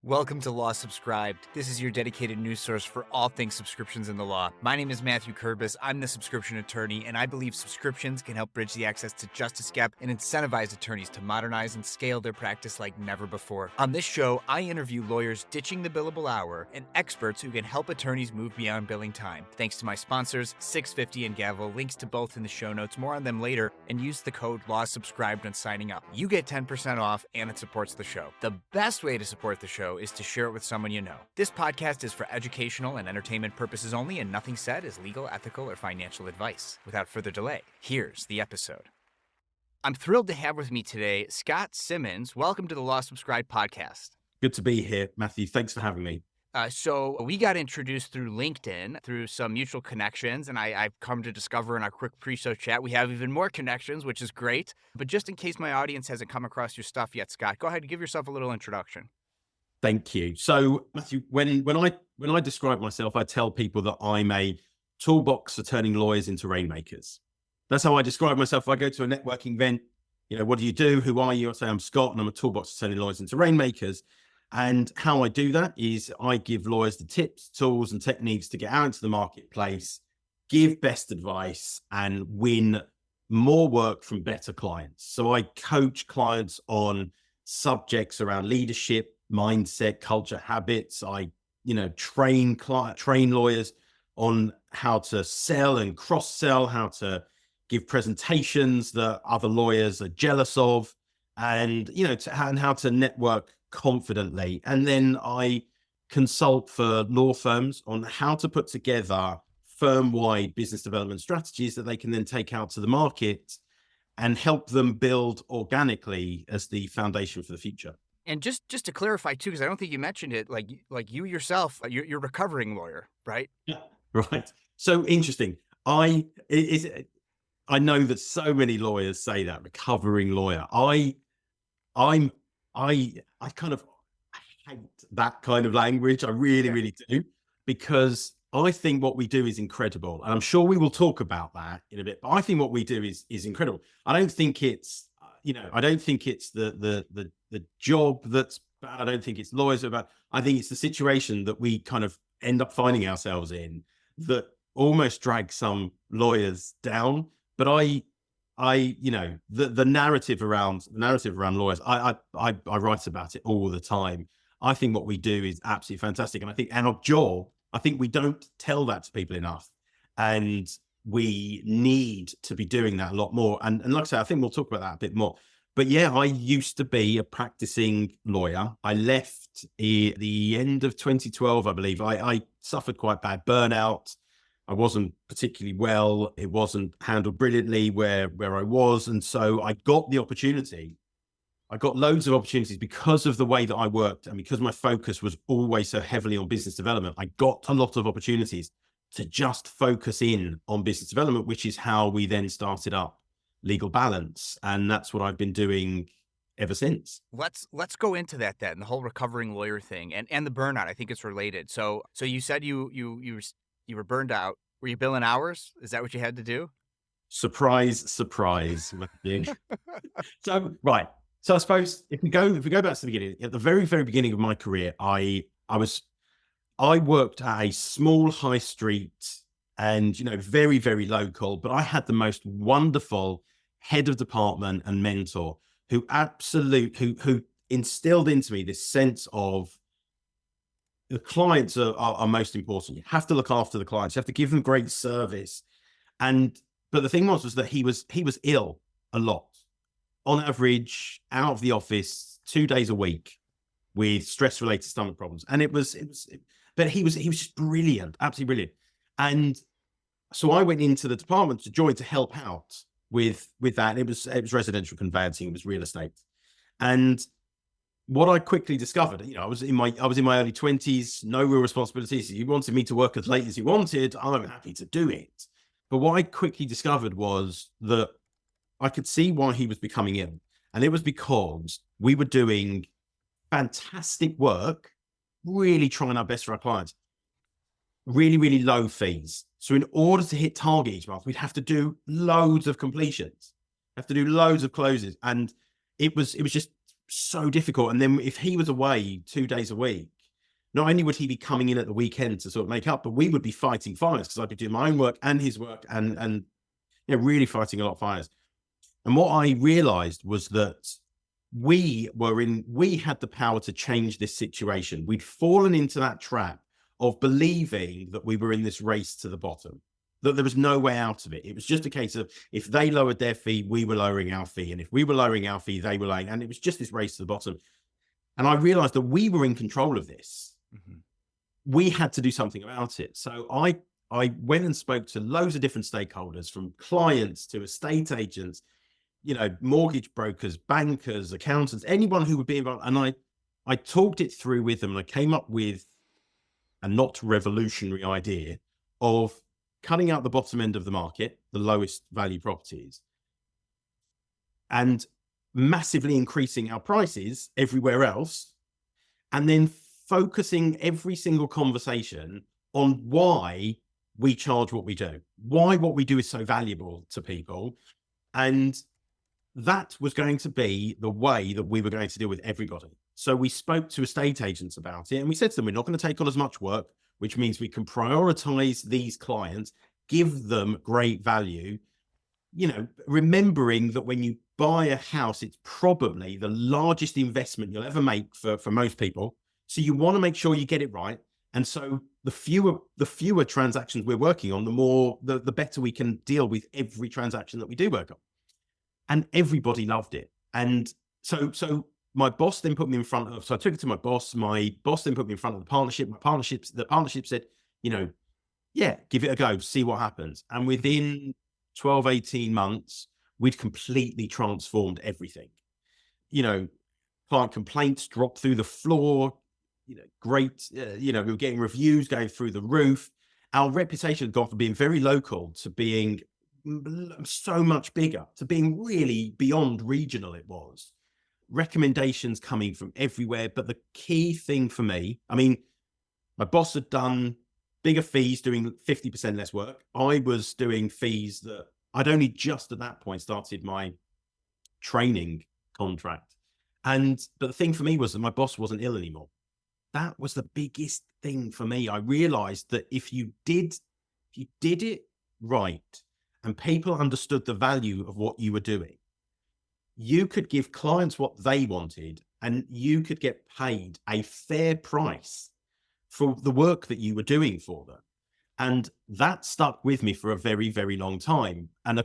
Welcome to Law Subscribed. This is your dedicated news source for all things subscriptions in the law. My name is Matthew Kurbis. I'm the subscription attorney, and I believe subscriptions can help bridge the access to justice gap and incentivize attorneys to modernize and scale their practice like never before. On this show, I interview lawyers ditching the billable hour and experts who can help attorneys move beyond billing time. Thanks to my sponsors, 650 and Gavel. Links to both in the show notes. More on them later, and use the code LAWSubscribed when signing up. You get 10% off, and it supports the show. The best way to support the show is to share it with someone you know. This podcast is for educational and entertainment purposes only, and nothing said is legal, ethical, or financial advice. Without further delay, here's the episode. I'm thrilled to have with me today Scott Simmons. Welcome to the Law Subscribed podcast. Good to be here, Matthew. Thanks for having me. So we got introduced through LinkedIn, through some mutual connections, and I've come to discover in our quick pre-show chat, we have even more connections, which is great. But just in case my audience hasn't come across your stuff yet, Scott, go ahead and give yourself a little introduction. Thank you. So, Matthew, when I describe myself, I tell people that I'm a toolbox for turning lawyers into rainmakers. That's how I describe myself. If I go to a networking event, what do you do? Who are you? I say I'm Scott, and I'm a toolbox for turning lawyers into rainmakers. And how I do that is I give lawyers the tips, tools, and techniques to get out into the marketplace, give best advice, and win more work from better clients. So I coach clients on subjects around leadership, mindset, culture, habits. I, train lawyers on how to sell and cross-sell, how to give presentations that other lawyers are jealous of, and, and how to network confidently. And then I consult for law firms on how to put together firm-wide business development strategies that they can then take out to the market and help them build organically as the foundation for the future. And just to clarify too, because I don't think you mentioned it, like you yourself, you're a recovering lawyer, right? Yeah, right. So interesting. I know that so many lawyers say that, recovering lawyer. I kind of hate that kind of language. I really do, because I think what we do is incredible. And I'm sure we will talk about that in a bit, but I think what we do is incredible. I don't think it's, I don't think it's the job that's bad. I don't think it's lawyers that are bad. I think it's the situation that we kind of end up finding ourselves in that almost drags some lawyers down. But the narrative around lawyers, I write about it all the time. I think what we do is absolutely fantastic. And I think our job, I think we don't tell that to people enough. And we need to be doing that a lot more. And like I say, I think we'll talk about that a bit more. But yeah, I used to be a practicing lawyer. I left at the end of 2012, I believe. I suffered quite bad burnout. I wasn't particularly well. It wasn't handled brilliantly where I was. And so I got the opportunity. I got loads of opportunities because of the way that I worked, and because my focus was always so heavily on business development. I got a lot of opportunities to just focus in on business development, which is how we then started up LegalBalance. And that's what I've been doing ever since. Let's go into that then, the whole recovering lawyer thing and the burnout. I think it's related. So you said you were burned out. Were you billing hours? Is that what you had to do? Surprise. So, right. So I suppose if we go back to the beginning, at the very, very beginning of my career, I worked at a small high street and, very, very local, but I had the most wonderful head of department and mentor who instilled into me this sense of the clients are most important. You have to look after the clients. You have to give them great service. But the thing was that he was ill a lot. On average, out of the office 2 days a week with stress-related stomach problems. And but he was just brilliant, absolutely brilliant. And so I went into the department to help out with that. It was residential conveyancing, it was real estate. And what I quickly discovered, I was in my early 20s, no real responsibilities. If you wanted me to work as late as you wanted, I'm happy to do it. But what I quickly discovered was that I could see why he was becoming ill. And it was because we were doing fantastic work, really trying our best for our clients, really, really low fees. So in order to hit target each month, we'd have to do loads of completions, have to do loads of closes. And it was just so difficult. And then if he was away 2 days a week, not only would he be coming in at the weekend to sort of make up, but we would be fighting fires because I'd be doing my own work and his work and really fighting a lot of fires. And what I realized was that we had the power to change this situation. We'd fallen into that trap of believing that we were in this race to the bottom, that there was no way out of it. It was just a case of if they lowered their fee, we were lowering our fee. And if we were lowering our fee, they were lowering. And it was just this race to the bottom. And I realized that we were in control of this. Mm-hmm. We had to do something about it. So I went and spoke to loads of different stakeholders, from clients to estate agents, mortgage brokers, bankers, accountants, anyone who would be involved. And I talked it through with them, and I came up with a not revolutionary idea of cutting out the bottom end of the market, the lowest value properties, and massively increasing our prices everywhere else, and then focusing every single conversation on why we charge what we do, why what we do is so valuable to people. And that was going to be the way that we were going to deal with everybody. So we spoke to estate agents about it, and we said to them, we're not going to take on as much work, which means we can prioritize these clients, give them great value, remembering that when you buy a house, it's probably the largest investment you'll ever make for most people. So you want to make sure you get it right. And so the fewer transactions we're working on, the better we can deal with every transaction that we do work on. And everybody loved it. And so my boss then put me in front of, so I took it to my boss then put me in front of the partnership. The partnership said, yeah, give it a go, see what happens. And within 12, 18 months, we'd completely transformed everything. Client complaints dropped through the floor, great, we were getting reviews going through the roof. Our reputation had gone from being very local to being so much bigger, to being really beyond regional. It was recommendations coming from everywhere. But the key thing for me, my boss had done bigger fees doing 50% less work. I was doing fees that I'd only just at that point started my training contract. But the thing for me was that my boss wasn't ill anymore. That was the biggest thing for me. I realized that if you did it right, and people understood the value of what you were doing, you could give clients what they wanted, and you could get paid a fair price for the work that you were doing for them. And that stuck with me for a very, very long time. And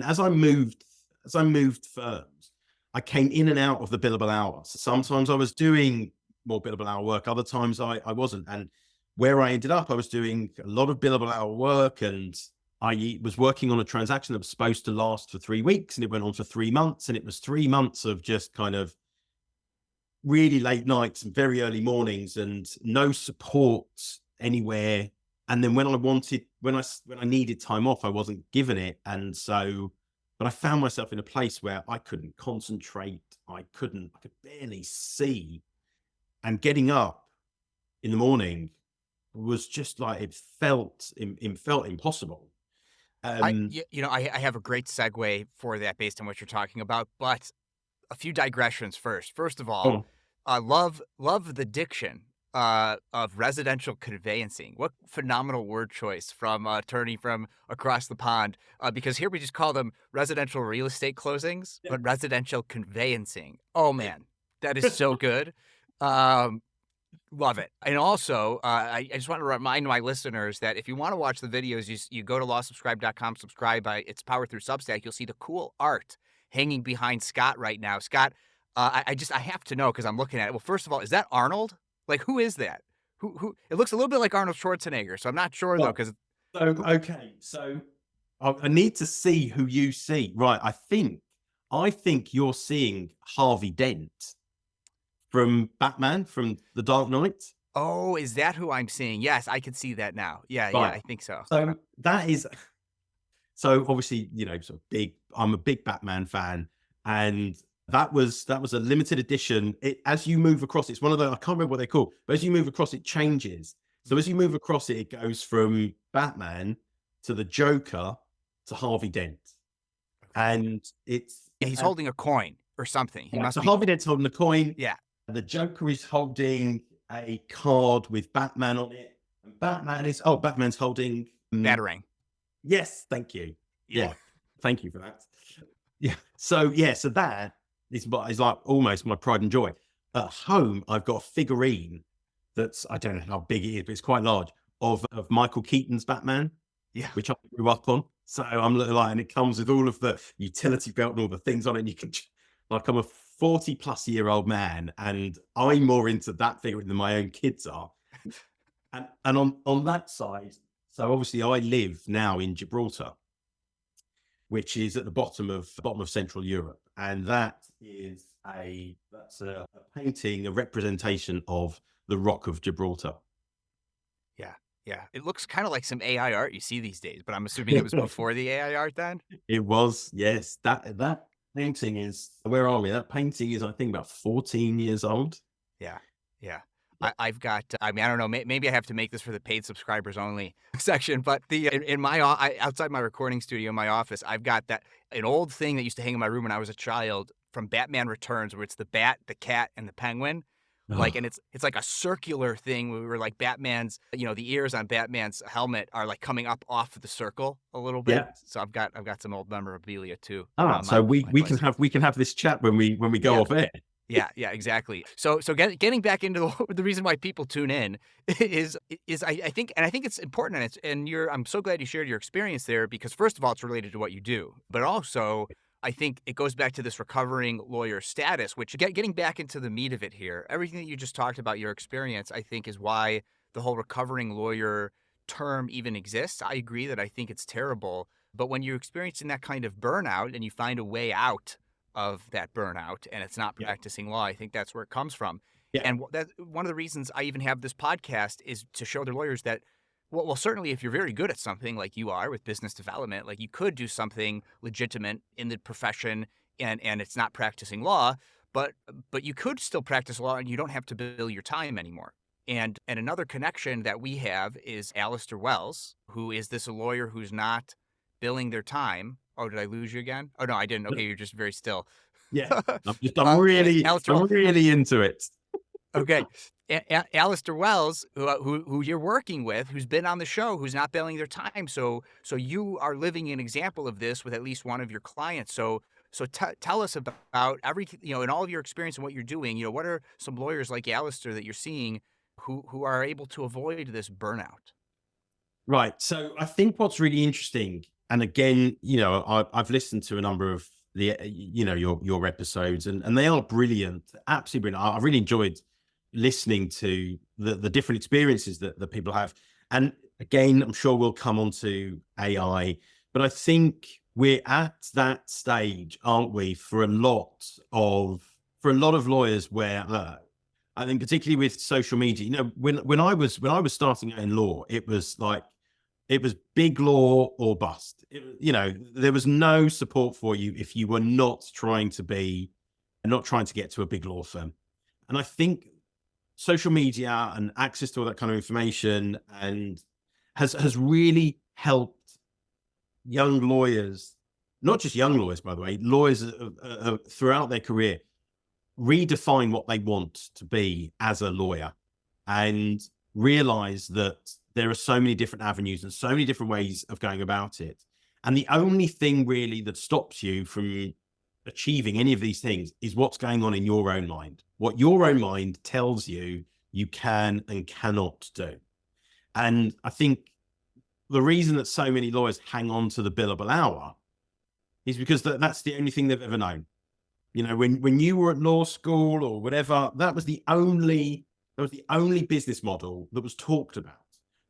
as I moved firms, I came in and out of the billable hour. So sometimes I was doing more billable hour work, other times I wasn't. And where I ended up, I was doing a lot of billable hour work, and I was working on a transaction that was supposed to last for 3 weeks, and it went on for 3 months. And it was 3 months of just kind of really late nights and very early mornings and no support anywhere. And then when I needed time off, I wasn't given it. But I found myself in a place where I couldn't concentrate. I could barely see. And getting up in the morning was just like, it felt impossible. I have a great segue for that based on what you're talking about, but a few digressions first. First of all, love the diction of residential conveyancing. What phenomenal word choice from an attorney from across the pond, because here we just call them residential real estate closings, but residential conveyancing. Oh man, that is so good. Love it. And also, I just want to remind my listeners that if you want to watch the videos, you go to lawsubscribe.com, subscribe. It's powered through Substack. You'll see the cool art hanging behind Scott right now. Scott, I have to know because I'm looking at it. Well, first of all, is that Arnold? Like, who is that? Who? It looks a little bit like Arnold Schwarzenegger, so I'm not sure though. Because so I need to see who you see. Right, I think you're seeing Harvey Dent from Batman, from The Dark Knight. Oh, is that who I'm seeing? Yes, I can see that now. Yeah, right. Yeah, I think so. So that is, so obviously, sort of I'm a big Batman fan, and that was a limited edition. As you move across, it's one of the, I can't remember what they're called, but as you move across, it changes. So as you move across it goes from Batman to the Joker to Harvey Dent. And he's holding a coin. or something. He Yeah, must so be. Harvey Dent's holding a coin. Yeah. The Joker is holding a card with Batman on it. And Batman's holding. Batarang. Yes, thank you. Yeah. Yeah, thank you for that. So that is like almost my pride and joy. At home, I've got a figurine that's, I don't know how big it is, but it's quite large, of Michael Keaton's Batman, Yeah. which I grew up on. So I'm like, and it comes with all of the utility belt and all the things on it. And you can, like, I'm a 40-plus-year-old man, and I'm more into that figurine than my own kids are. And on that side, so obviously I live now in Gibraltar, which is at the bottom of Central Europe, and that's a painting, a representation of the Rock of Gibraltar. Yeah. Yeah. It looks kind of like some AI art you see these days, but I'm assuming it was before the AI art then. It was, yes. That painting is, where are we? That painting is, I think, about 14 years old. Yeah. Yeah. I've got, I mean, I don't know, maybe I have to make this for the paid subscribers only section, but in my, outside my recording studio, in my office, I've got an old thing that used to hang in my room when I was a child from Batman Returns, where it's the bat, the cat, and the penguin. Like, and it's like a circular thing where like Batman's, the ears on Batman's helmet are like coming up off of the circle a little bit. Yeah. So I've got some old memorabilia too. So we can have this chat when we go off air. Yeah, exactly. So getting back into the reason why people tune in is I think it's important, and I'm so glad you shared your experience there, because first of all, it's related to what you do, but also I think it goes back to this recovering lawyer status, which getting back into the meat of it here, everything that you just talked about, your experience, I think is why the whole recovering lawyer term even exists. I agree that I think it's terrible, but when you're experiencing that kind of burnout and you find a way out of that burnout and it's not practicing law, I think that's where it comes from. Yeah. And that one of the reasons I even have this podcast is to show their lawyers that, well, certainly if you're very good at something like you are with business development, like you could do something legitimate in the profession and it's not practicing law, but you could still practice law and you don't have to bill your time anymore. And another connection that we have is Alistair Wells, who is this a lawyer who's not billing their time. Oh, did I lose you again? Oh, no, I didn't. Okay, you're just very still. Yeah, I'm really into it. Okay. Alistair Wells, who you're working with, who's been on the show, who's not billing their time. So you are living an example of this with at least one of your clients. So tell us about everything, in all of your experience and what you're doing. What are some lawyers like Alistair that you're seeing who are able to avoid this burnout? Right. So I think what's really interesting, and again, I've listened to a number of the, your episodes, and they are brilliant, absolutely brilliant. I really enjoyed listening to the different experiences that people have. And again, I'm sure we'll come on to AI, but I think we're at that stage, aren't we, for a lot of lawyers where, I think particularly with social media, when I was starting out in law, it was big law or bust. There was no support for you if you were not trying to get to a big law firm. And I think social media and access to all that kind of information and has really helped young lawyers, not just young lawyers, by the way, lawyers throughout their career, redefine what they want to be as a lawyer and realize that there are so many different avenues and so many different ways of going about it. And the only thing really that stops you from achieving any of these things is what's going on in your own mind, what your own mind tells you you can and cannot do. And I think the reason that so many lawyers hang on to the billable hour is because that's the only thing they've ever known. When you were at law school or whatever, that was the only business model that was talked about.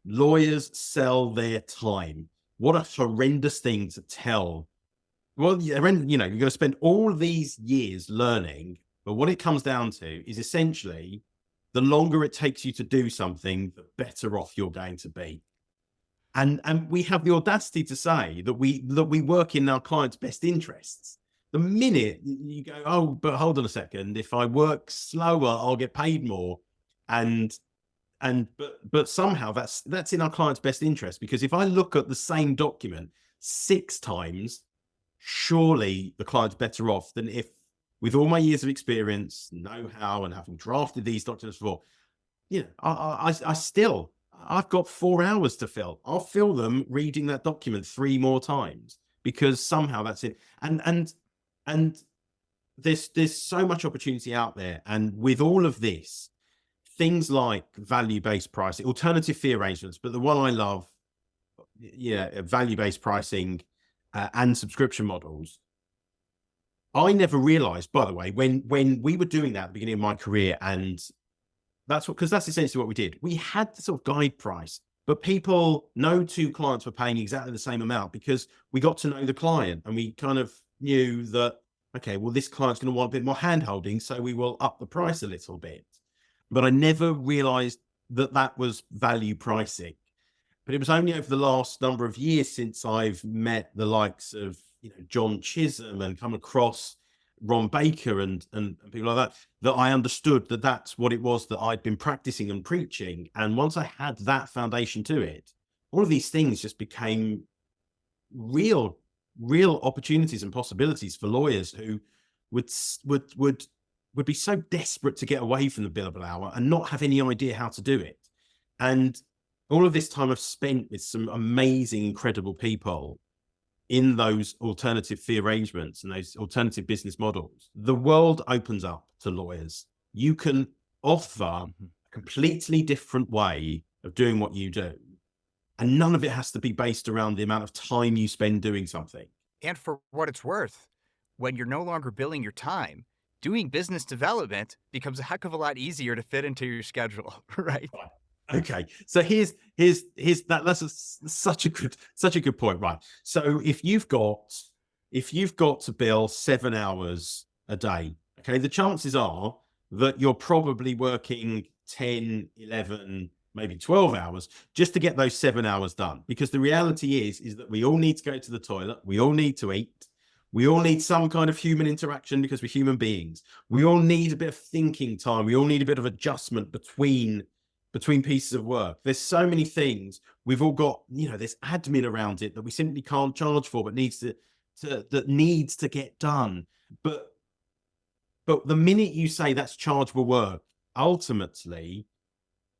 Lawyers sell their time. What a horrendous thing to tell. Well, you're going to spend all these years learning, but what it comes down to is essentially the longer it takes you to do something, the better off you're going to be. And we have the audacity to say that we work in our clients' best interests. The minute you go, oh, but hold on a second, if I work slower, I'll get paid more. But somehow that's in our client's best interest, because if I look at the same document 6 times, surely the client's better off than if with all my years of experience, know-how, and having drafted these documents before, I've got 4 hours to fill. I'll fill them reading that document 3 more times because somehow that's it. And there's so much opportunity out there. And with all of this, things like value-based pricing, alternative fee arrangements, but the one I love, value-based pricing and subscription models. I never realized, by the way, when we were doing that at the beginning of my career, and because that's essentially what we did. We had the sort of guide price, but no two clients were paying exactly the same amount because we got to know the client and we kind of knew that, okay, well, this client's going to want a bit more hand holding, so we will up the price a little bit. But I never realized that was value pricing. But it was only over the last number of years since I've met the likes of John Chisholm and come across Ron Baker and people like that I understood that that's what it was that I'd been practicing and preaching. And once I had that foundation to it, all of these things just became real opportunities and possibilities for lawyers who would be so desperate to get away from the billable hour and not have any idea how to do it. And all of this time I've spent with some amazing, incredible people in those alternative fee arrangements and those alternative business models, the world opens up to lawyers. You can offer a completely different way of doing what you do. And none of it has to be based around the amount of time you spend doing something. And for what it's worth, when you're no longer billing your time, doing business development becomes a heck of a lot easier to fit into your schedule, right? Okay, so here's that's such a good point, right? So if you've got to bill 7 hours a day, okay, the chances are that you're probably working 10, 11, maybe 12 hours just to get those 7 hours done. Because the reality is that we all need to go to the toilet, we all need to eat, we all need some kind of human interaction because we're human beings. We all need a bit of thinking time. We all need a bit of adjustment between pieces of work. There's so many things. We've all got, this admin around it that we simply can't charge for, but needs to get done. But the minute you say that's chargeable work, ultimately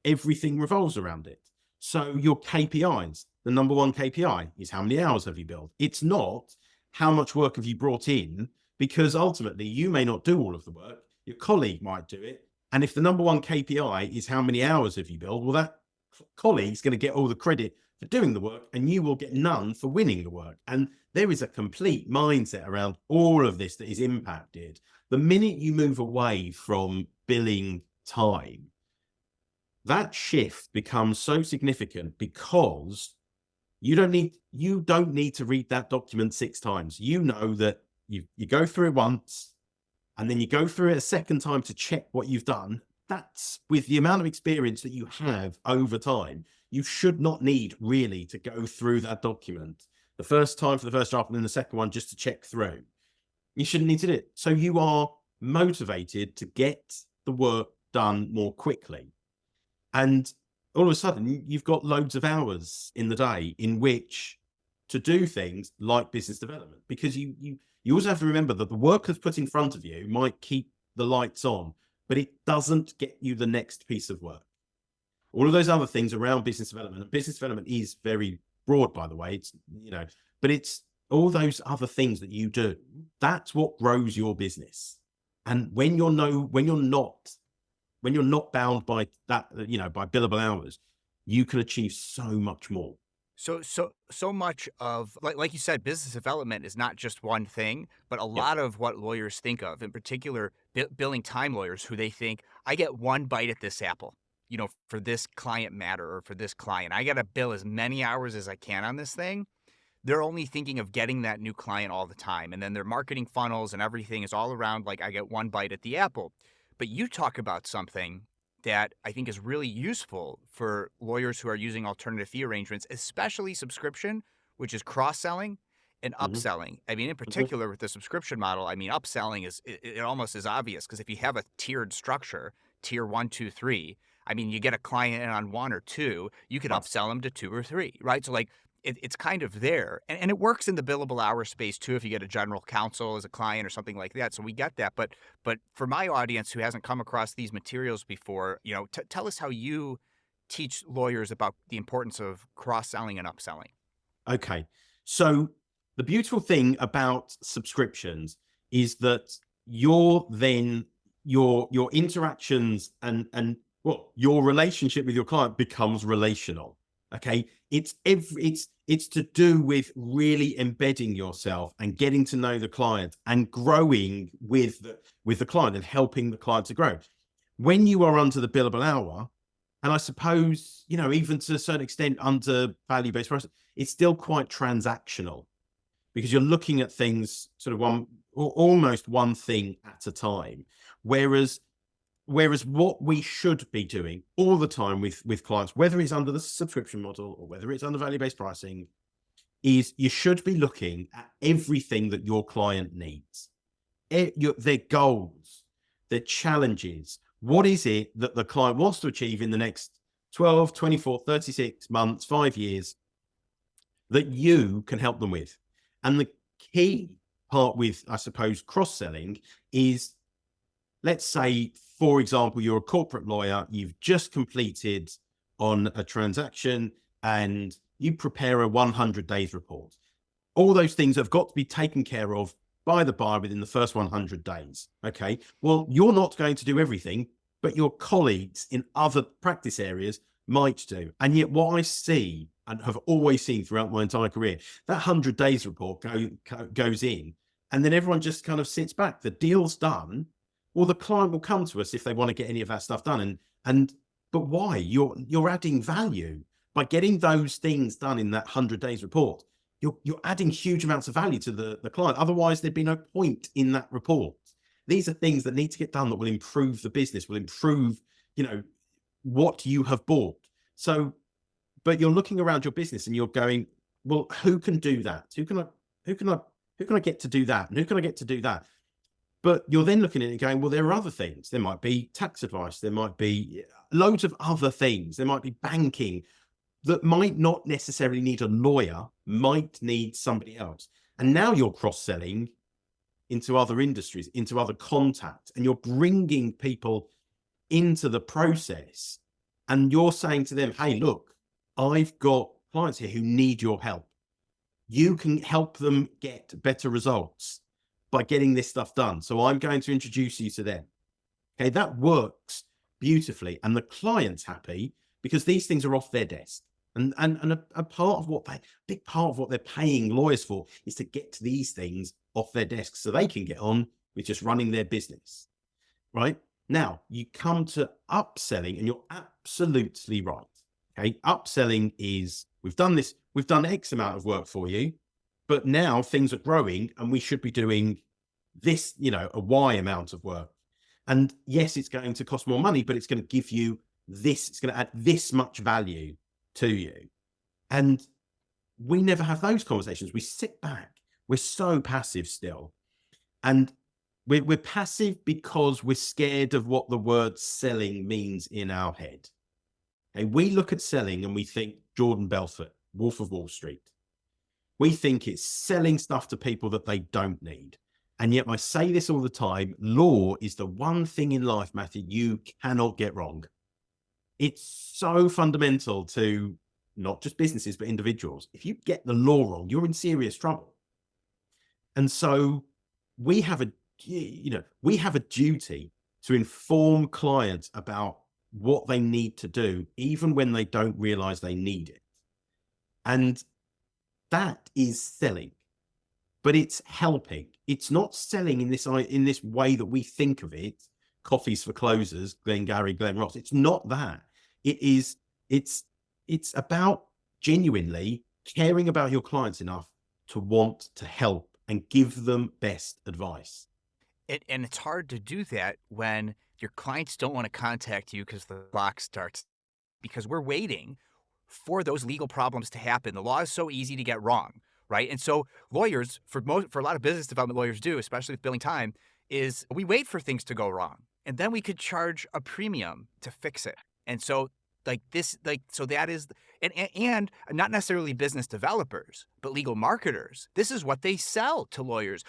everything revolves around it. So your KPIs, the number one KPI is how many hours have you billed? It's not how much work have you brought in, because ultimately you may not do all of the work. Your colleague might do it. And if the number one KPI is how many hours have you billed, well, that colleague's going to get all the credit for doing the work and you will get none for winning the work. And there is a complete mindset around all of this that is impacted. The minute you move away from billing time, that shift becomes so significant because you don't need to read that document 6 times. You know that you go through it once, and then you go through it a second time to check what you've done. That's with the amount of experience that you have over time. You should not need really to go through that document the first time for the first draft and then the second one just to check through. You shouldn't need to do it. So you are motivated to get the work done more quickly. And all of a sudden you've got loads of hours in the day in which to do things like business development, because you also have to remember that the work that's put in front of you might keep the lights on, but it doesn't get you the next piece of work. All of those other things around business development, and business development is very broad, by the way, but it's all those other things that you do. That's what grows your business. And when you're not bound by that, by billable hours, you can achieve so much more. So much of, like you said, business development is not just one thing, but a lot of what lawyers think of, in particular, billing time lawyers, who they think, I get one bite at this apple, for this client matter or for this client. I got to bill as many hours as I can on this thing. They're only thinking of getting that new client all the time. And then their marketing funnels and everything is all around, like, I get one bite at the apple. But you talk about something that I think is really useful for lawyers who are using alternative fee arrangements, especially subscription, which is cross-selling and upselling. I mean, in particular with the subscription model, I mean, upselling it almost is obvious, because if you have a tiered structure, tier 1, 2, 3, I mean, you get a client in on 1 or 2, you can upsell them to 2 or 3, right? So like it's kind of there. And it works in the billable hour space too if you get a general counsel as a client or something like that. So we get that. But for my audience who hasn't come across these materials before, tell us how you teach lawyers about the importance of cross-selling and upselling. Okay. So the beautiful thing about subscriptions is that your interactions and well, your relationship with your client becomes relational. Okay. It's to do with really embedding yourself and getting to know the client and growing with the client and helping the client to grow. When you are under the billable hour, and I suppose, even to a certain extent under value-based pricing, it's still quite transactional because you're looking at things sort of almost one thing at a time. Whereas what we should be doing all the time with clients, whether it's under the subscription model or whether it's under value-based pricing, is you should be looking at everything that your client needs, their goals, their challenges. What is it that the client wants to achieve in the next 12, 24, 36 months, 5 years that you can help them with? And the key part with, I suppose, cross-selling is, let's say, for example, you're a corporate lawyer, you've just completed on a transaction and you prepare a 100 days report. All those things have got to be taken care of by the buyer within the first 100 days. Okay. Well, you're not going to do everything, but your colleagues in other practice areas might do. And yet what I see and have always seen throughout my entire career, that 100 days report goes in and then everyone just kind of sits back. The deal's done. Well, the client will come to us if they want to get any of that stuff done. But why? You're adding value by getting those things done in that 100 days report. You're adding huge amounts of value to the client. Otherwise, there'd be no point in that report. These are things that need to get done that will improve the business, will improve, what you have bought. So, but you're looking around your business and you're going, well, who can do that? Who can I get to do that? And who can I get to do that? But you're then looking at it and going, well, there are other things. There might be tax advice. There might be loads of other things. There might be banking that might not necessarily need a lawyer, might need somebody else. And now you're cross-selling into other industries, into other contacts, and you're bringing people into the process. And you're saying to them, hey, look, I've got clients here who need your help. You can help them get better results by getting this stuff done. So I'm going to introduce you to them. Okay, that works beautifully. And the client's happy because these things are off their desk. And a part of big part of what they're paying lawyers for is to get these things off their desks so they can get on with just running their business. Right? Now, you come to upselling and you're absolutely right. Okay, upselling is, we've done X amount of work for you, but now things are growing and we should be doing this, a Y amount of work. And yes, it's going to cost more money, but it's going to give you this, it's going to add this much value to you. And we never have those conversations. We sit back. We're so passive still. And we're passive because we're scared of what the word selling means in our head. Okay, we look at selling and we think Jordan Belfort, Wolf of Wall Street. We think it's selling stuff to people that they don't need. And yet I say this all the time, law is the one thing in life, Matthew, you cannot get wrong. It's so fundamental to not just businesses, but individuals. If you get the law wrong, you're in serious trouble. And so we have a duty to inform clients about what they need to do, even when they don't realize they need it. And that is selling, but it's helping. It's not selling in this way that we think of it. Coffees for closers, Glengarry, Glen Ross. It's not that. It's about genuinely caring about your clients enough to want to help and give them best advice. And it's hard to do that when your clients don't want to contact you because the clock starts, because we're waiting for those legal problems to happen. The law is so easy to get wrong, right? And so lawyers, for a lot of business development lawyers do, especially with billing time, is we wait for things to go wrong. And then we could charge a premium to fix it. And so Like this, like, so that is, and not necessarily business developers, but legal marketers. This is what they sell to lawyers.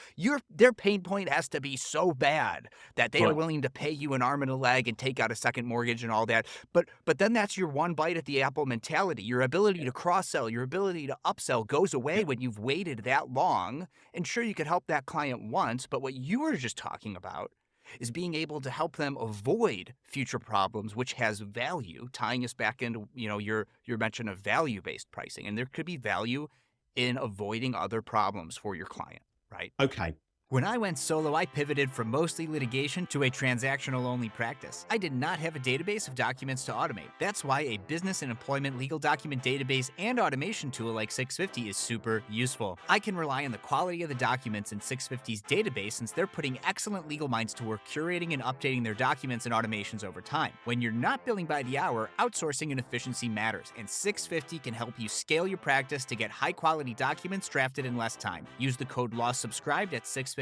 Their pain point has to be so bad that they are Right. willing to pay you an arm and a leg and take out a second mortgage and all that. But then that's your one bite at the apple mentality. Your ability to cross sell, your ability to upsell goes away when you've waited that long. And sure, you could help that client once, but what you were just talking about is being able to help them avoid future problems, which has value, tying us back into, your mention of value-based pricing. And there could be value in avoiding other problems for your client, right? Okay. When I went solo, I pivoted from mostly litigation to a transactional-only practice. I did not have a database of documents to automate. That's why a business and employment legal document database and automation tool like 650 is super useful. I can rely on the quality of the documents in 650's database since they're putting excellent legal minds to work curating and updating their documents and automations over time. When you're not billing by the hour, outsourcing and efficiency matters, and 650 can help you scale your practice to get high-quality documents drafted in less time. Use the code LAWSUBSCRIBED at 650.com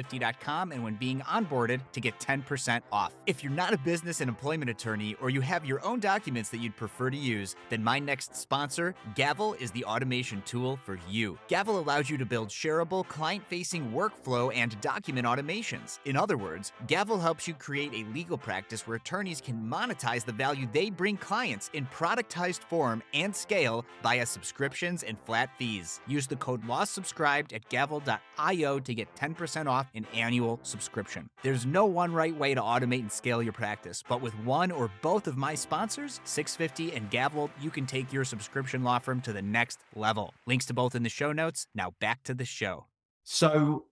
and when being onboarded to get 10% off. If you're not a business and employment attorney or you have your own documents that you'd prefer to use, then my next sponsor, Gavel, is the automation tool for you. Gavel allows you to build shareable, client-facing workflow and document automations. In other words, Gavel helps you create a legal practice where attorneys can monetize the value they bring clients in productized form and scale via subscriptions and flat fees. Use the code LAWSUBSCRIBED at gavel.io to get 10% off an annual subscription. There's no one right way to automate and scale your practice, but with one or both of my sponsors, 650 and Gavel, you can take your subscription law firm to the next level. Links to both in the show notes. Now back to the show. So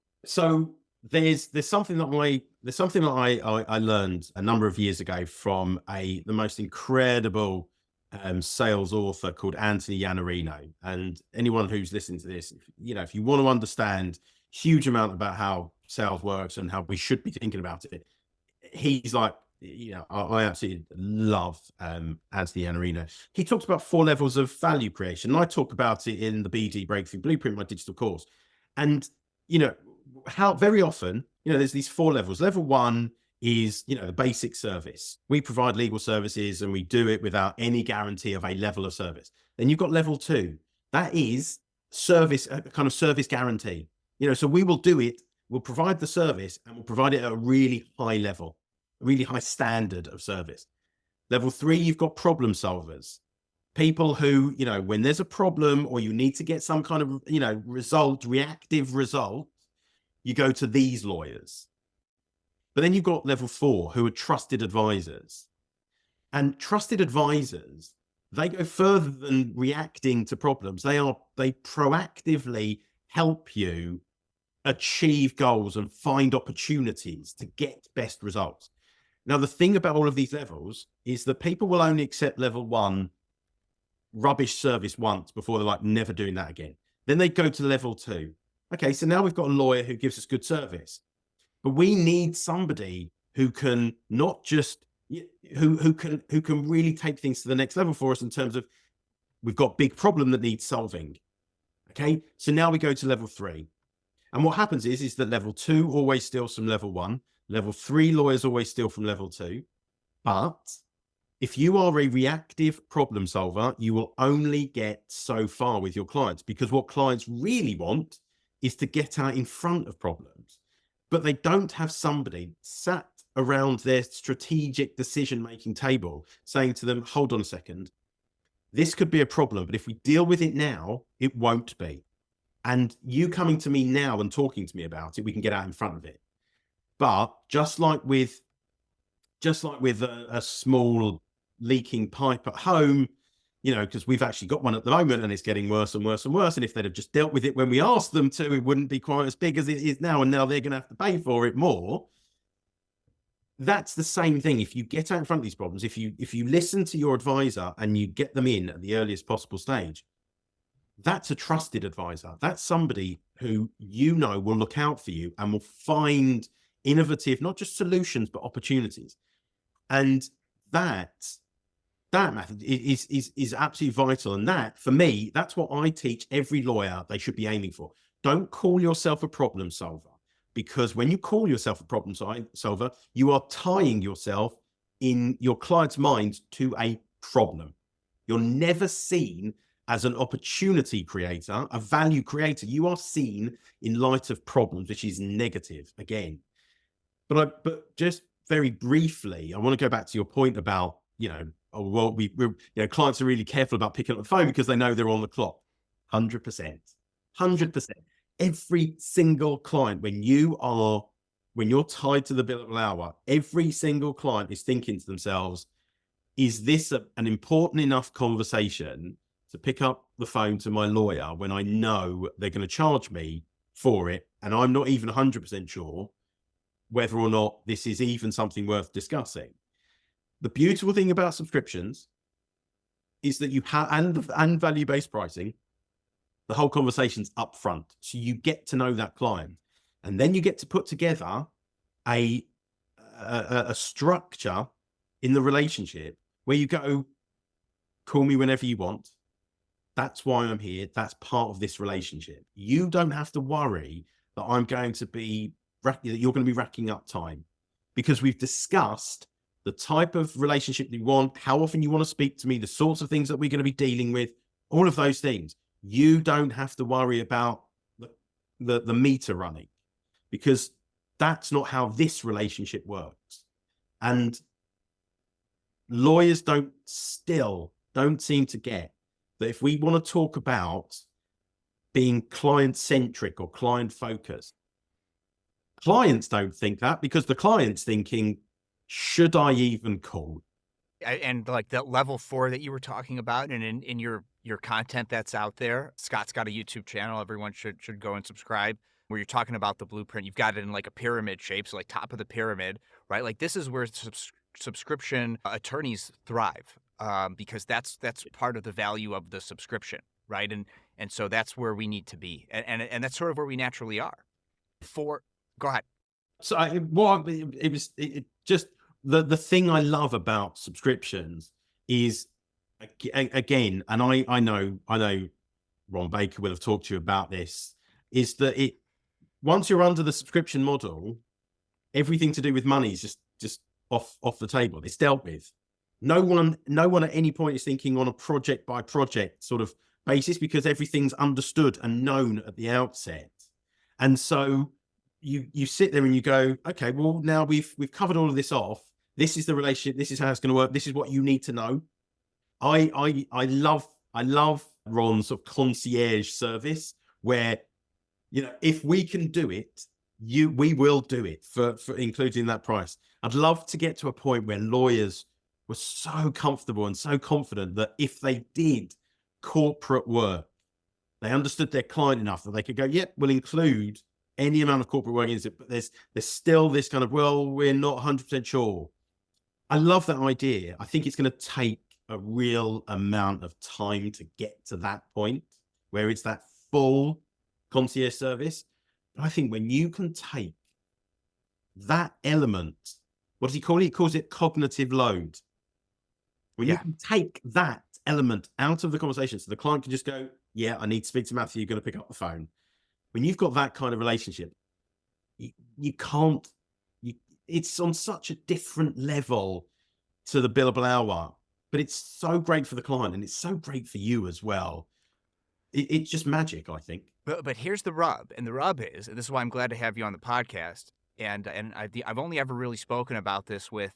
there's something that I learned a number of years ago from the most incredible sales author called Anthony Iannarino. And anyone who's listening to this, if you want to understand huge amount about how sales works and how we should be thinking about it, he's like, I absolutely love Anthony Iannarino. He talks about 4 levels of value creation. And I talk about it in the BD Breakthrough Blueprint, my digital course. And, how very often, there's these 4 levels. Level 1 is, the basic service. We provide legal services and we do it without any guarantee of a level of service. Then you've got level 2. That is service, a kind of service guarantee. So we will do it, we'll provide the service and we'll provide it at a really high level, a really high standard of service. Level 3, you've got problem solvers. People who, when there's a problem or you need to get some kind of, reactive result, you go to these lawyers. But then you've got level 4, who are trusted advisors. And trusted advisors, they go further than reacting to problems. They proactively help you achieve goals and find opportunities to get best results. Now, the thing about all of these levels is that people will only accept level 1 rubbish service once before they're like, never doing that again. Then they go to level 2. Okay, so now we've got a lawyer who gives us good service, but we need somebody who can not just, who can really take things to the next level for us in terms of, we've got a big problem that needs solving. Okay, so now we go to level 3. And what happens is that level 2 always steals from level 1. Level 3 lawyers always steal from level 2. But if you are a reactive problem solver, you will only get so far with your clients, because what clients really want is to get out in front of problems. But they don't have somebody sat around their strategic decision-making table saying to them, hold on a second, this could be a problem, but if we deal with it now, it won't be. And you coming to me now and talking to me about it, we can get out in front of it. But just like with a small leaking pipe at home, because we've actually got one at the moment and it's getting worse and worse and worse. And if they'd have just dealt with it when we asked them to, it wouldn't be quite as big as it is now. And now they're going to have to pay for it more. That's the same thing. If you get out in front of these problems, if you listen to your advisor and you get them in at the earliest possible stage, that's a trusted advisor. That's somebody who will look out for you and will find innovative, not just solutions, but opportunities. And that method is absolutely vital. And that, for me, that's what I teach every lawyer they should be aiming for. Don't call yourself a problem solver, because when you call yourself a problem solver, you are tying yourself in your client's mind to a problem. You're never seen as an opportunity creator, a value creator. You are seen in light of problems, which is negative again. But just very briefly, I want to go back to your point about, oh, well, clients are really careful about picking up the phone because they know they're on the clock. 100%, 100%. Every single client, when you're tied to the billable hour, every single client is thinking to themselves, is this an important enough conversation to pick up the phone to my lawyer when I know they're going to charge me for it, and I'm not even 100% sure whether or not this is even something worth discussing? The beautiful thing about subscriptions is that you have, and value-based pricing, the whole conversation's upfront. So you get to know that client, and then you get to put together a structure in the relationship where you go, call me whenever you want. That's why I'm here. That's part of this relationship. You don't have to worry that you're going to be racking up time, because we've discussed the type of relationship you want, how often you want to speak to me, the sorts of things that we're going to be dealing with, all of those things. You don't have to worry about the meter running, because that's not how this relationship works. And lawyers don't seem to get that if we want to talk about being client-centric or client-focused, clients don't think that, because the client's thinking, should I even call? And like that level 4 that you were talking about, and in your content that's out there, Scott's got a YouTube channel. Everyone should go and subscribe, where you're talking about the blueprint. You've got it in like a pyramid shape, so like top of the pyramid, right? Like this is where subscription attorneys thrive, because that's part of the value of the subscription, right? And so that's where we need to be, and that's sort of where we naturally are. Go ahead. So it just the thing I love about subscriptions is, again, and I know Ron Baker will have talked to you about this, is that once you're under the subscription model, everything to do with money is just off the table. It's dealt with. No one at any point is thinking on a project by project sort of basis, because everything's understood and known at the outset. And so you sit there and you go, okay, well, now we've covered all of this off. This is the relationship. This is how it's going to work. This is what you need to know. I love Ron's sort of concierge service, where, if we can do it, we will do it for including that price. I'd love to get to a point where lawyers were so comfortable and so confident that if they did corporate work, they understood their client enough that they could go, yep, we'll include any amount of corporate work in it, but there's still this kind of, well, we're not 100% sure. I love that idea. I think it's going to take a real amount of time to get to that point where it's that full concierge service. But I think when you can take that element, what does he call it? He calls it cognitive load. When you can take that element out of the conversation, so the client can just go, yeah, I need to speak to Matthew, you're going to pick up the phone. When you've got that kind of relationship, it's on such a different level to the billable hour, but it's so great for the client and it's so great for you as well. It's just magic, I think. But here's the rub, and the rub is, and this is why I'm glad to have you on the podcast, and I've only ever really spoken about this with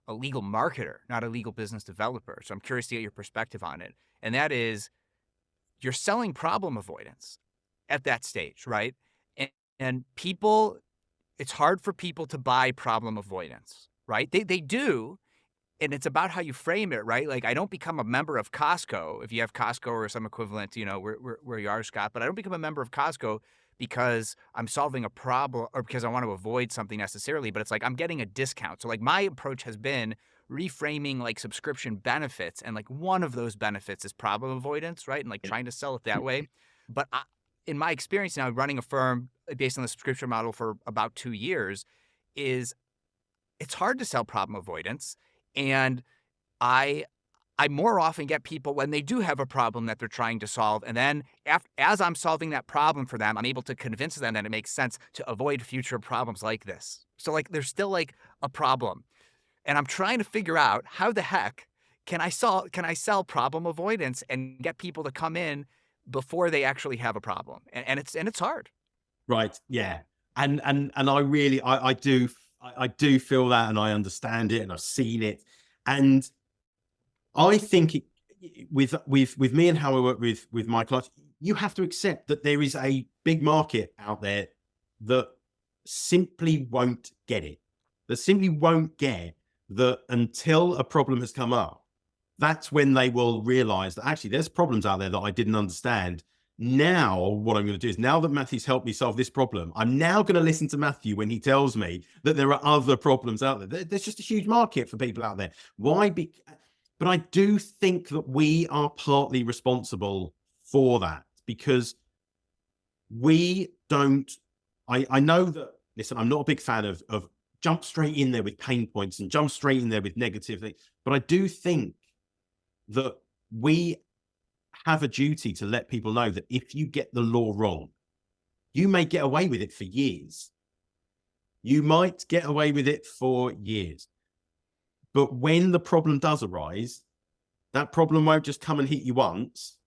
a legal marketer, not a legal business developer. So I'm curious to get your perspective on it. And that is, you're selling problem avoidance at that stage, right? And people, it's hard for people to buy problem avoidance, right? They do, and it's about how you frame it, right? Like, I don't become a member of Costco, if you have Costco or some equivalent, where you are, Scott, but I don't become a member of Costco because I'm solving a problem or because I want to avoid something necessarily, but it's like I'm getting a discount. So like my approach has been reframing like subscription benefits, and like one of those benefits is problem avoidance, right? And like trying to sell it that way. But in my experience now, running a firm based on the subscription model for about 2 years, is it's hard to sell problem avoidance. And I more often get people when they do have a problem that they're trying to solve. And then as I'm solving that problem for them, I'm able to convince them that it makes sense to avoid future problems like this. So like there's still like a problem. And I'm trying to figure out how the heck can I sell problem avoidance and get people to come in before they actually have a problem? And it's hard. Right. Yeah. And I really, I do feel that, and I understand it, and I've seen it. And I think with me and how I work with my clients, you have to accept that there is a big market out there that simply won't get it. That simply won't get that until a problem has come up. That's when they will realize that actually there's problems out there that I didn't understand. Now, what I'm going to do is, now that Matthew's helped me solve this problem, I'm now going to listen to Matthew when he tells me that there are other problems out there. There's just a huge market for people out there. Why? But I do think that we are partly responsible for that, because we don't, I know that, listen, I'm not a big fan of jump straight in there with pain points and jump straight in there with negative things, but I do think that we have a duty to let people know that if you get the law wrong, you may get away with it for years. You might get away with it for years. But when the problem does arise, that problem won't just come and hit you once.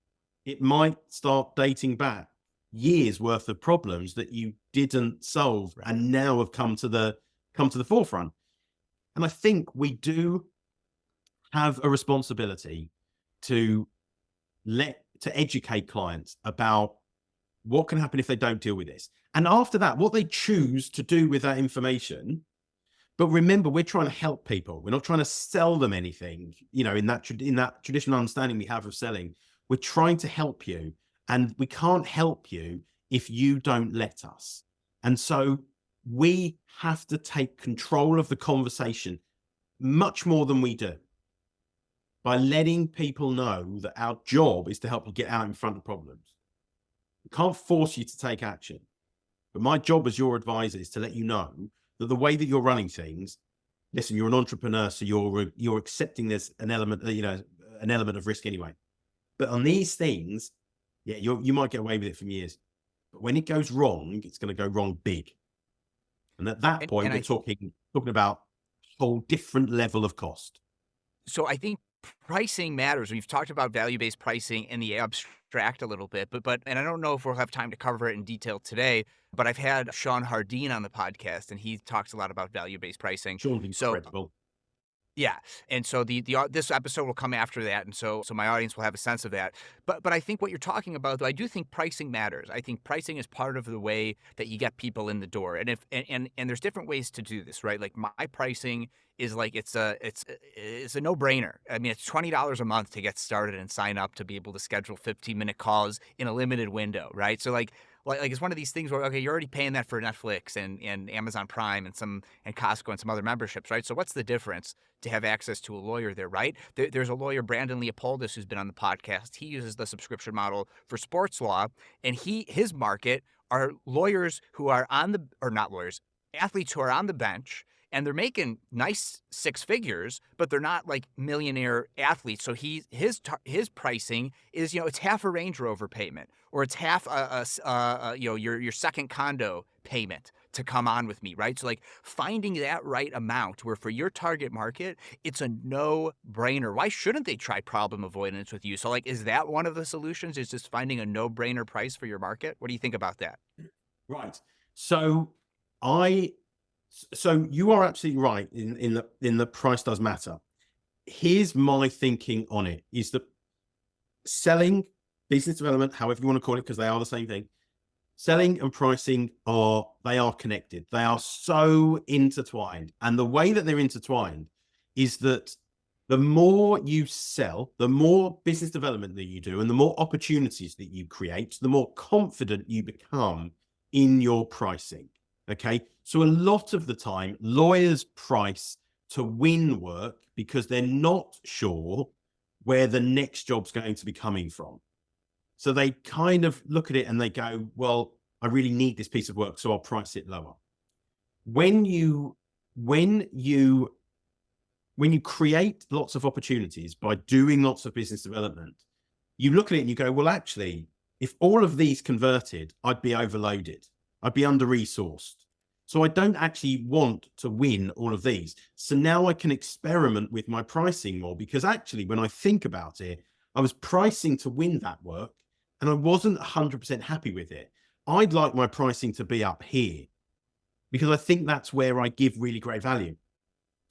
It might start dating back years worth of problems that you didn't solve and now have come to the forefront. And I think we do have a responsibility to educate clients about what can happen if they don't deal with this. And after that, what they choose to do with that information. But remember, we're trying to help people. We're not trying to sell them anything, in that traditional understanding we have of selling. We're trying to help you, and we can't help you if you don't let us. And so we have to take control of the conversation much more than we do, by letting people know that our job is to help you get out in front of problems. We can't force you to take action, but my job as your advisor is to let you know that the way that you're running things, listen, you're an entrepreneur, so you're accepting there's an element, an element of risk anyway. But on these things, yeah, you might get away with it for years, but when it goes wrong, it's going to go wrong big. And at that point, we're talking about a whole different level of cost. So I think pricing matters. We've talked about value-based pricing in the abstract a little bit, but and I don't know if we'll have time to cover it in detail today, but I've had Sean Hardeen on the podcast, and he talks a lot about value-based pricing. Sean's incredible. Yeah. And so this episode will come after that. And so my audience will have a sense of that. But I think what you're talking about, though, I do think pricing matters. I think pricing is part of the way that you get people in the door. And and there's different ways to do this, right? Like, my pricing is like, it's a no-brainer. I mean, it's $20 a month to get started and sign up to be able to schedule 15-minute calls in a limited window, right? So like it's one of these things where, okay, you're already paying that for Netflix and Amazon Prime and Costco and some other memberships, right? So what's the difference to have access to a lawyer there, right? There's a lawyer, Brandon Leopoldis, who's been on the podcast. He uses the subscription model for sports law, and his market are lawyers who are athletes who are on the bench, and they're making nice six figures, but they're not like millionaire athletes. So his pricing is, it's half a Range Rover payment, or it's half your second condo payment to come on with me, right? So like, finding that right amount where for your target market, it's a no-brainer. Why shouldn't they try problem avoidance with you? So like, is that one of the solutions, is just finding a no-brainer price for your market? What do you think about that? Right. So you are absolutely right in the price does matter. Here's my thinking on it, is that selling, business development, however you want to call it, because they are the same thing, selling and pricing are connected. They are so intertwined. And the way that they're intertwined is that the more you sell, the more business development that you do, and the more opportunities that you create, the more confident you become in your pricing. Okay. So a lot of the time, lawyers price to win work because they're not sure where the next job's going to be coming from. So they kind of look at it and they go, well, I really need this piece of work, so I'll price it lower. When you create lots of opportunities by doing lots of business development, you look at it and you go, well, actually, if all of these converted, I'd be overloaded. I'd be under-resourced. So I don't actually want to win all of these. So now I can experiment with my pricing more, because actually, when I think about it, I was pricing to win that work and I wasn't 100% happy with it. I'd like my pricing to be up here because I think that's where I give really great value.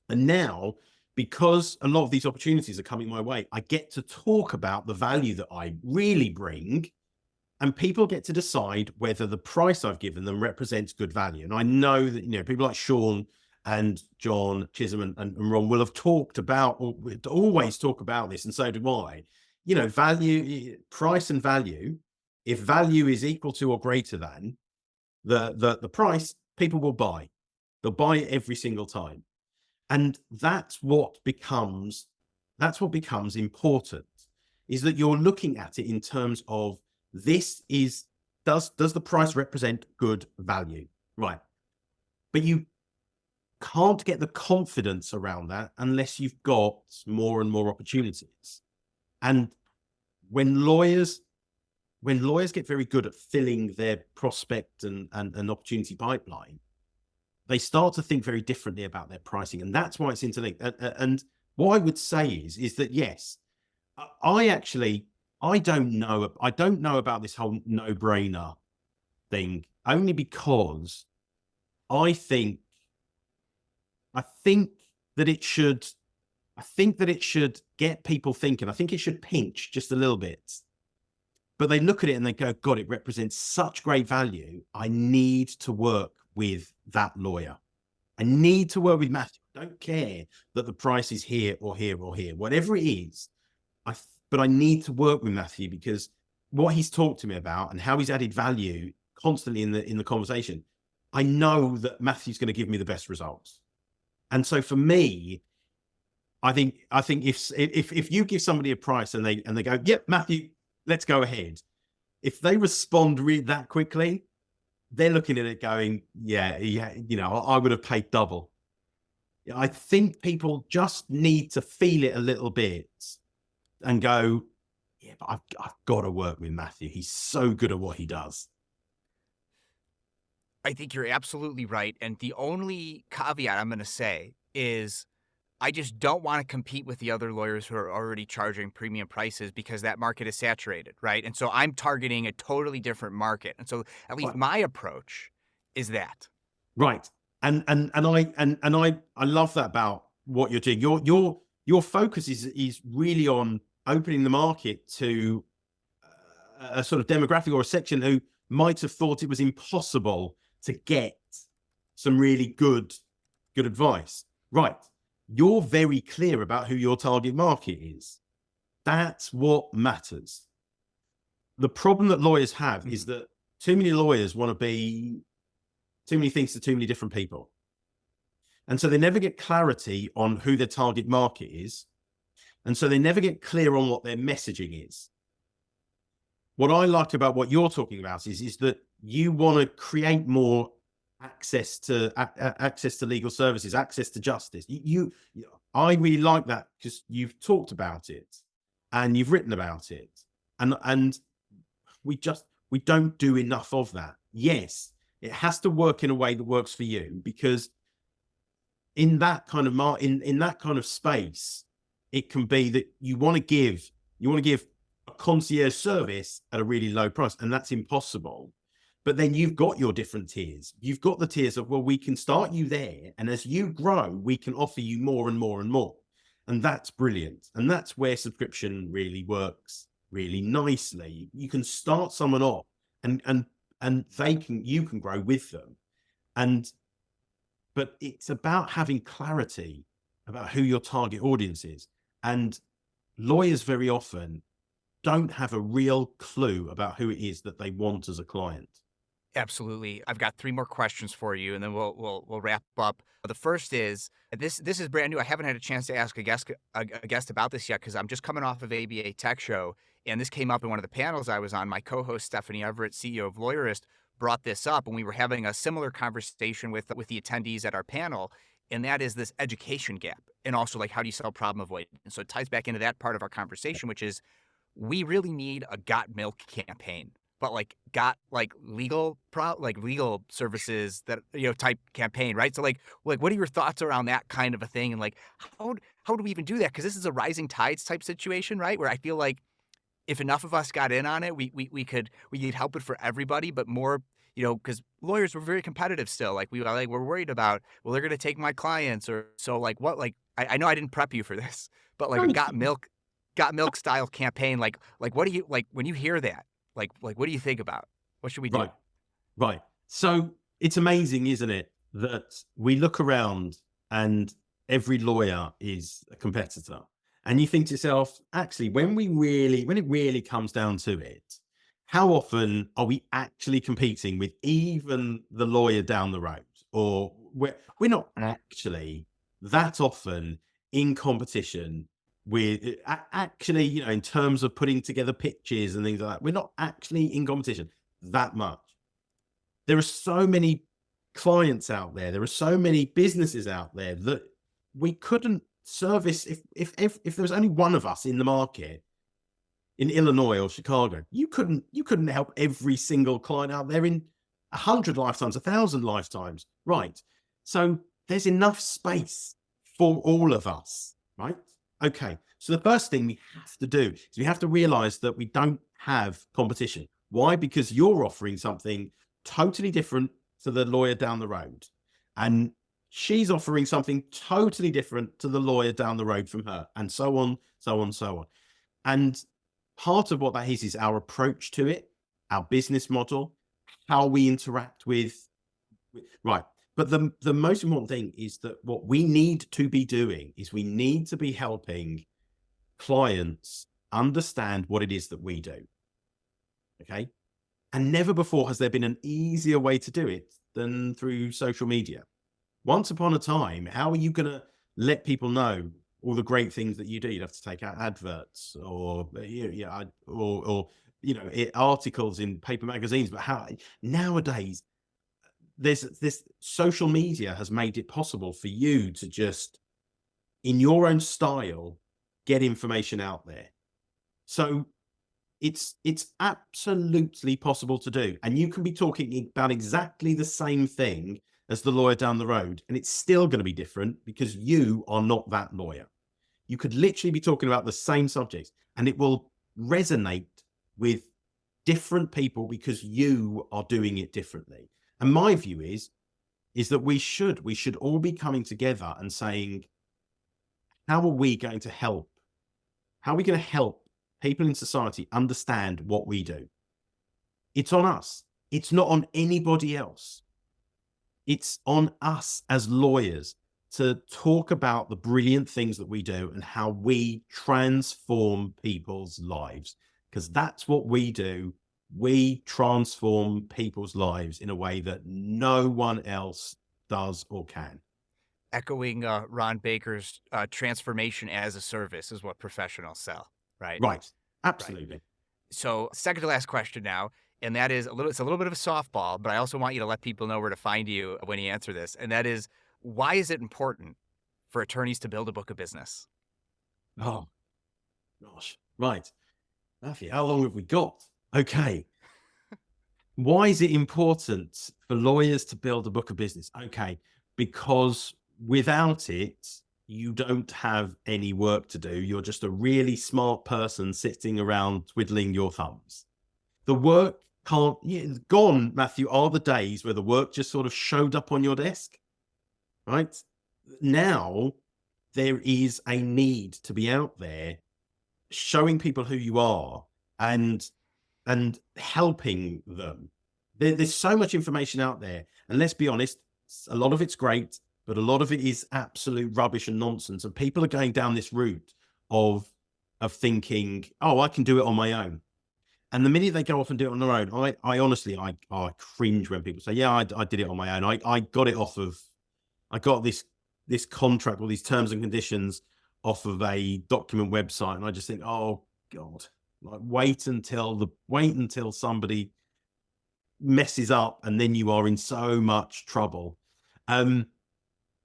And now, because a lot of these opportunities are coming my way, I get to talk about the value that I really bring, and people get to decide whether the price I've given them represents good value. And I know that, people like Sean and John Chisholm and Ron will have talked about, or always talk about this, and so do I. Value, price and value. If value is equal to or greater than the price, people will buy. They'll buy it every single time. And that's what becomes important, is that you're looking at it in terms of, does the price represent good value? Right. But you can't get the confidence around that unless you've got more and more opportunities. And when lawyers get very good at filling their prospect and opportunity pipeline, they start to think very differently about their pricing. And that's why it's interlinked. And what I would say is that, yes, I don't know about this whole no-brainer thing, only because I think that it should get people thinking. I think it should pinch just a little bit. But they look at it and they go, God, it represents such great value. I need to work with that lawyer. I need to work with Matthew. I don't care that the price is here or here or here, whatever it is. But I need to work with Matthew, because what he's talked to me about and how he's added value constantly in the conversation, I know that Matthew's going to give me the best results. And so for me, I think if you give somebody a price and they go, yep, Matthew, let's go ahead. If they respond that quickly, they're looking at it going, yeah, I would have paid double. I think people just need to feel it a little bit and go, yeah, but I've got to work with Matthew. He's so good at what he does. I think you're absolutely right. And the only caveat I'm going to say is, I just don't want to compete with the other lawyers who are already charging premium prices, because that market is saturated, right? And so I'm targeting a totally different market. And so at least my approach is that. Right. And I love that about what you're doing. Your focus is really on opening the market to a sort of demographic or a section who might have thought it was impossible to get some really good advice. Right. You're very clear about who your target market is. That's what matters. The problem that lawyers have is that too many lawyers want to be too many things to too many different people. And so they never get clarity on who their target market is. And so they never get clear on what their messaging is. What I like about what you're talking about is that you want to create more access to legal services, access to justice. I really like that, because you've talked about it and you've written about it, and we don't do enough of that. Yes, it has to work in a way that works for you, because in that kind of in that kind of space, it can be that you want to give a concierge service at a really low price, and that's impossible. But then you've got your different tiers. You've got the tiers of, well, we can start you there, and as you grow, we can offer you more and more and more. And that's brilliant. And that's where subscription really works really nicely. You can start someone off and you can grow with them. But it's about having clarity about who your target audience is. And lawyers very often don't have a real clue about who it is that they want as a client. Absolutely. I've got 3 more questions for you, and then we'll wrap up. The first is, this is brand new. I haven't had a chance to ask a guest about this yet, because I'm just coming off of ABA Tech Show, and this came up in one of the panels I was on. My co-host Stephanie Everett, CEO of Lawyerist, brought this up, and we were having a similar conversation with the attendees at our panel, and that is this education gap, and also, like, how do you sell problem avoidance? And so it ties back into that part of our conversation, which is, we really need a got milk campaign but like got like legal services that, type campaign, right? So like what are your thoughts around that kind of a thing? And like how do we even do that? Because this is a rising tides type situation, right? Where I feel like if enough of us got in on it, we could help it for everybody, but more, because lawyers were very competitive still. Like we're worried about, well, they're gonna take my clients, or so like what like I know I didn't prep you for this, but like a got milk style campaign, like what do you like when you hear that? Like what do you think about? What should we do? Right. Right. So it's amazing, isn't it, that we look around and every lawyer is a competitor. And you think to yourself, actually, when it really comes down to it, how often are we actually competing with even the lawyer down the road? Or we're not actually that often in competition with actually, in terms of putting together pitches and things like that, we're not actually in competition that much. There are so many clients out there. There are so many businesses out there that we couldn't service if there was only one of us in the market in Illinois or Chicago. You couldn't help every single client out there in 100 lifetimes, 1,000 lifetimes, right? So there's enough space for all of us, right? Okay. So the first thing we have to do is we have to realize that we don't have competition. Why? Because you're offering something totally different to the lawyer down the road. And she's offering something totally different to the lawyer down the road from her, and so on, so on, so on. And part of what that is our approach to it, our business model, how we interact right. But the most important thing is that what we need to be doing is we need to be helping clients understand what it is that we do. Okay. And never before has there been an easier way to do it than through social media. Once upon a time, how are you going to let people know all the great things that you do? You'd have to take out adverts or, articles in paper magazines. But how nowadays, this social media has made it possible for you to just, in your own style, get information out there. So it's absolutely possible to do. And you can be talking about exactly the same thing as the lawyer down the road, and it's still going to be different because you are not that lawyer. You could literally be talking about the same subjects and it will resonate with different people because you are doing it differently. And my view is that we should all be coming together and saying, how are we going to help? How are we going to help people in society understand what we do? It's on us. It's not on anybody else. It's on us as lawyers to talk about the brilliant things that we do and how we transform people's lives, because that's what we do. We transform people's lives in a way that no one else does or can. Echoing Ron Baker's transformation as a service is what professionals sell, right? Right. Right. Absolutely. So, second to last question now, and that is it's a little bit of a softball, but I also want you to let people know where to find you when you answer this. And that is, why is it important for attorneys to build a book of business? Oh, gosh. Right. Matthew, how long have we got? Okay. Why is it important for lawyers to build a book of business? Okay. Because without it, you don't have any work to do. You're just a really smart person sitting around twiddling your thumbs. The work can't, gone, Matthew, are the days where the work just sort of showed up on your desk, right? Now, there is a need to be out there showing people who you are and helping them. There's so much information out there. And let's be honest, a lot of it's great, but a lot of it is absolute rubbish and nonsense. And people are going down this route of thinking, oh, I can do it on my own. And the minute they go off and do it on their own, I honestly, I cringe when people say, yeah, I did it on my own. I got it I got this contract or these terms and conditions off of a document website. And I just think, oh God, like wait until somebody messes up and then you are in so much trouble.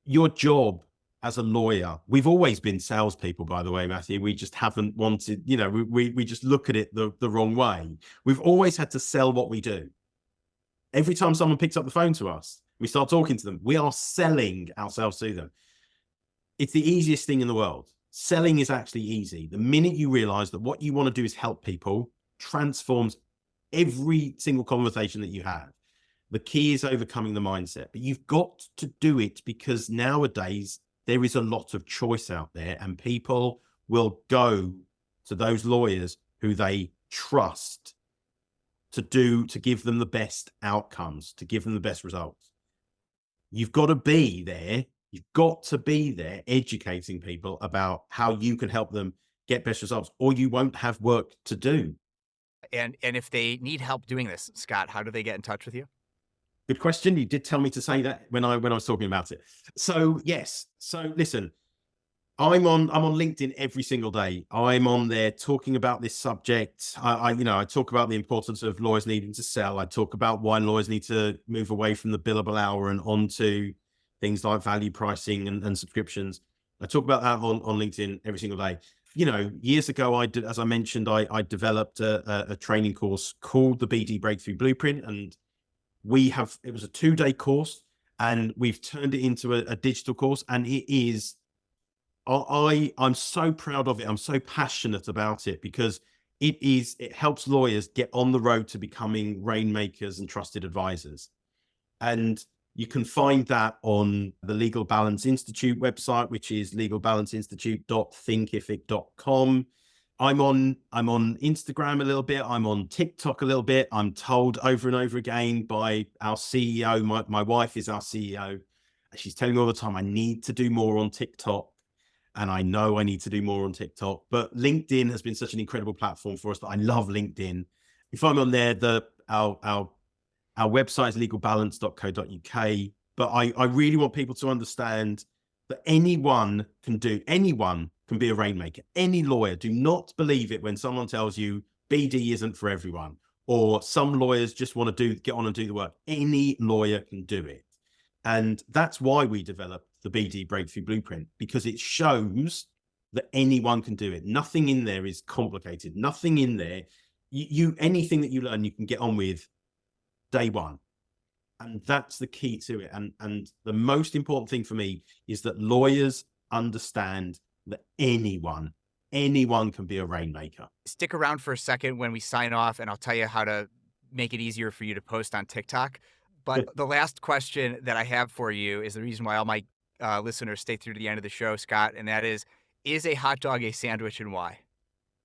Your job as a lawyer, we've always been salespeople, by the way, Matthew. We just haven't wanted, we just look at it the wrong way. We've always had to sell what we do. Every time someone picks up the phone to us, we start talking to them. We are selling ourselves to them. It's the easiest thing in the world. Selling is actually easy. The minute you realize that what you want to do is help people, transforms every single conversation that you have. The key is overcoming the mindset, but you've got to do it because nowadays there is a lot of choice out there, and people will go to those lawyers who they trust to give them the best outcomes, to give them the best results. You've got to be there. You've got to be there educating people about how you can help them get best results, or you won't have work to do. And if they need help doing this, Scott, how do they get in touch with you? Good question. You did tell me to say that when I was talking about it. So yes. So listen, I'm on LinkedIn every single day. I'm on there talking about this subject. I talk about the importance of lawyers needing to sell. I talk about why lawyers need to move away from the billable hour and onto things like value pricing and subscriptions. I talk about that on LinkedIn every single day. Years ago, as I mentioned, I developed a training course called the BD Breakthrough Blueprint, and it was a 2-day course, and we've turned it into a digital course, and it is, I'm so proud of it. I'm so passionate about it because it helps lawyers get on the road to becoming rainmakers and trusted advisors. And you can find that on the LegalBalance Institute website, which is legalbalanceinstitute.thinkific.com. I'm on Instagram a little bit. I'm on TikTok a little bit. I'm told over and over again by our CEO, my wife is our CEO. She's telling me all the time, I need to do more on TikTok. And I know I need to do more on TikTok. But LinkedIn has been such an incredible platform for us that I love LinkedIn. If I'm on there, our website is legalbalance.co.uk. But I really want people to understand that anyone can be a rainmaker. Any lawyer. Do not believe it when someone tells you BD isn't for everyone, or some lawyers just want to get on and do the work. Any lawyer can do it. And that's why we developed the BD Breakthrough Blueprint, because it shows that anyone can do it. Nothing in there is complicated. Nothing in there. Anything that you learn, you can get on with day one. And that's the key to it. And the most important thing for me is that lawyers understand that anyone can be a rainmaker. Stick around for a second when we sign off, and I'll tell you how to make it easier for you to post on TikTok. But the last question that I have for you is the reason why all my listeners stay through to the end of the show, Scott, and that is a hot dog a sandwich, and why?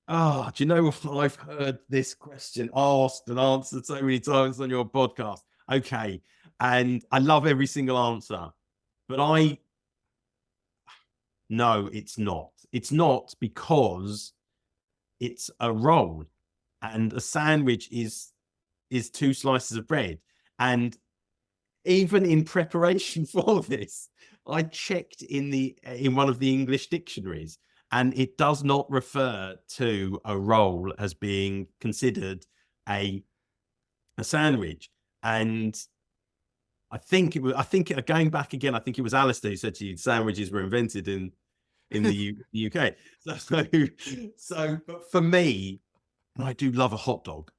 Oh, do you know what? I've heard this question asked and answered so many times on your podcast. Okay. And I love every single answer, but no, it's not. It's not, because it's a roll, and a sandwich is 2 slices of bread. And even in preparation for this, I checked in one of the English dictionaries, and it does not refer to a roll as being considered a sandwich. And I think going back again, I think it was Alistair who said to you, sandwiches were invented in the UK. So, but for me, I do love a hot dog.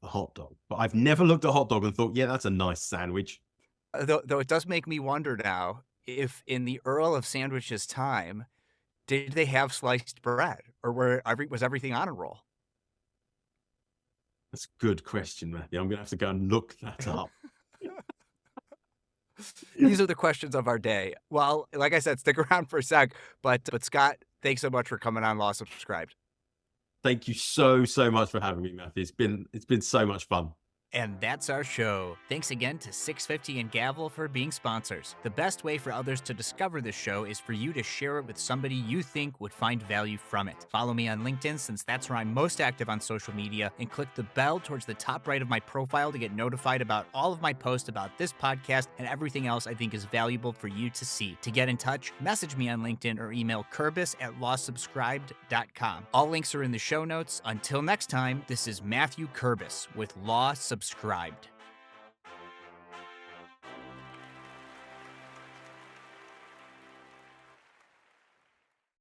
But I've never looked at a hot dog and thought, yeah, that's a nice sandwich. Though it does make me wonder now if in the Earl of Sandwich's time, did they have sliced bread, or was everything on a roll? That's a good question, Matthew. I'm going to have to go and look that up. These are the questions of our day. Well, like I said, stick around for a sec. But Scott, thanks so much for coming on Law Subscribed. Thank you so much for having me, Matthew. It's been so much fun. And that's our show. Thanks again to 650 and Gavel for being sponsors. The best way for others to discover this show is for you to share it with somebody you think would find value from it. Follow me on LinkedIn, since that's where I'm most active on social media, and click the bell towards the top right of my profile to get notified about all of my posts about this podcast and everything else I think is valuable for you to see. To get in touch, message me on LinkedIn or email kurbis@lawsubscribed.com. All links are in the show notes. Until next time, this is Matthew Kurbis with Law Subscribed.